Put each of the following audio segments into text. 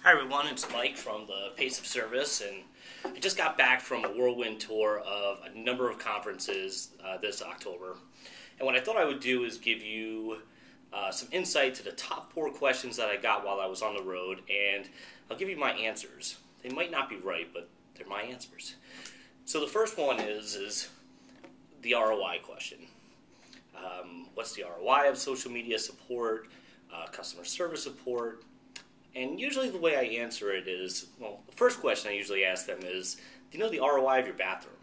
Hi everyone, it's Mike from the Pace of Service, and I just got back from a whirlwind tour of a number of conferences this October. And what I thought I would do is give you some insight to the top 4 questions that I got while I was on the road, and I'll give you my answers. They might not be right, but they're my answers. So the first one is the ROI question. What's the ROI of social media support, customer service support? And usually the way I answer it is, well, the first question I usually ask them is, do you know the ROI of your bathroom?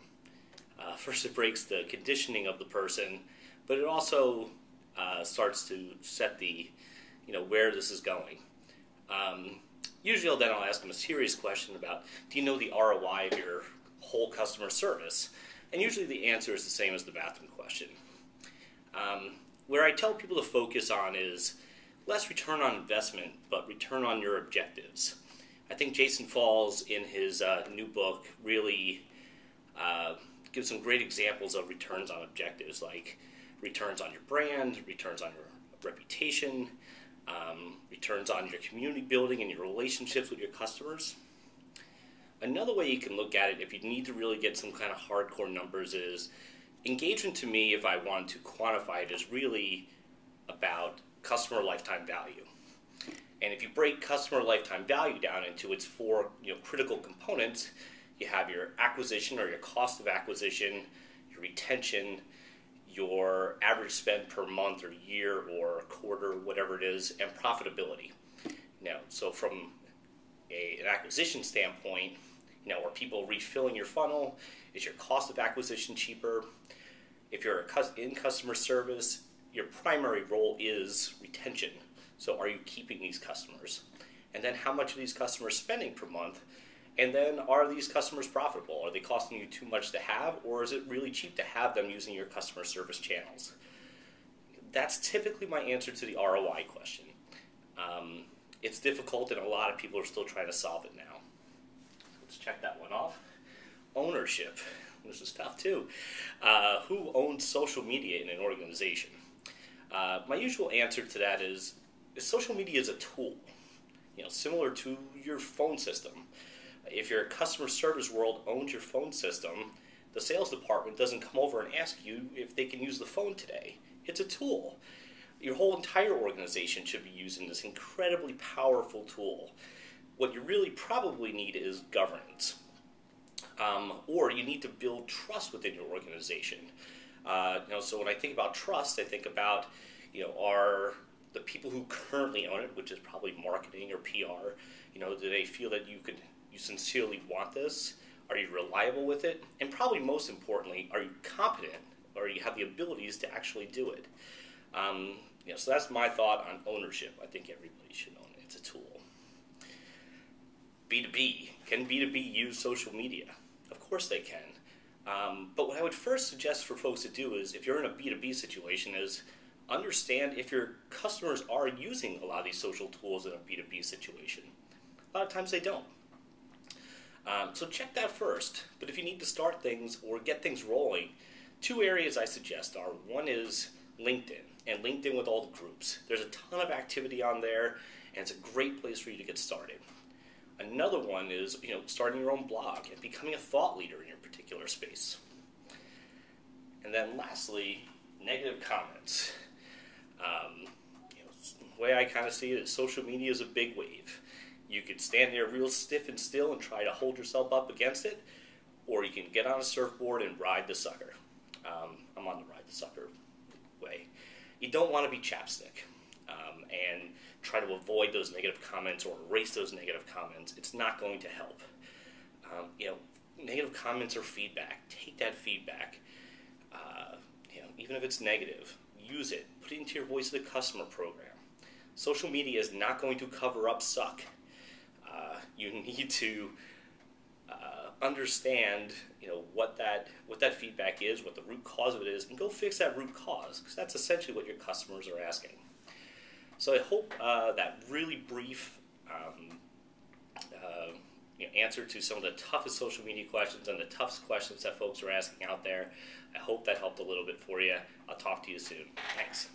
First, it breaks the conditioning of the person, but it also starts to set the, where this is going. Usually then I'll ask them a serious question about, do you know the ROI of your whole customer service? And usually the answer is the same as the bathroom question. Where I tell people to focus on is less return on investment, but return on your objectives. I think Jason Falls, in his new book, really gives some great examples of returns on objectives, like returns on your brand, returns on your reputation, returns on your community building and your relationships with your customers. Another way you can look at it, if you need to really get some kind of hardcore numbers, is engagement to me, if I want to quantify it, is really about customer lifetime value. And if you break customer lifetime value down into its 4 critical components, you have your acquisition or your cost of acquisition, your retention, your average spend per month or year or quarter, whatever it is, and profitability. So from an acquisition standpoint, are people refilling your funnel? Is your cost of acquisition cheaper? If you're in customer service, your primary role is retention. So are you keeping these customers? And then how much are these customers spending per month? And then are these customers profitable? Are they costing you too much to have, or is it really cheap to have them using your customer service channels? That's typically my answer to the ROI question. It's difficult, and a lot of people are still trying to solve it now. Let's check that one off. Ownership. This is tough too. Who owns social media in an organization? My usual answer to that is social media is a tool, similar to your phone system. If your customer service world owns your phone system, the sales department doesn't come over and ask you if they can use the phone today. It's a tool. Your whole entire organization should be using this incredibly powerful tool. What you really probably need is governance. Or you need to build trust within your organization. So when I think about trust, I think about, are the people who currently own it, which is probably marketing or PR, do they feel that you sincerely want this? Are you reliable with it? And probably most importantly, are you competent, or you have the abilities to actually do it? So that's my thought on ownership. I think everybody should own it. It's a tool. B2B. Can B2B use social media? Of course they can. But what I would first suggest for folks to do is, if you're in a B2B situation, is understand if your customers are using a lot of these social tools in a B2B situation. A lot of times they don't. So check that first. But if you need to start things or get things rolling, 2 areas I suggest are, one is LinkedIn, and LinkedIn with all the groups. There's a ton of activity on there, and it's a great place for you to get started. Another one is, starting your own blog and becoming a thought leader in your particular space. And then lastly, negative comments. The way I kind of see it is social media is a big wave. You could stand there real stiff and still and try to hold yourself up against it, or you can get on a surfboard and ride the sucker. I'm on the ride the sucker way. You don't want to be chapstick and try to avoid those negative comments or erase those negative comments. It's not going to help. Negative comments are feedback. Take that feedback. Even if it's negative, use it. Put it into your Voice of the Customer program. Social media is not going to cover up suck. You need to understand, what that feedback is, what the root cause of it is, and go fix that root cause, because that's essentially what your customers are asking. So I hope that really brief answer to some of the toughest social media questions and the toughest questions that folks are asking out there, I hope that helped a little bit for you. I'll talk to you soon. Thanks.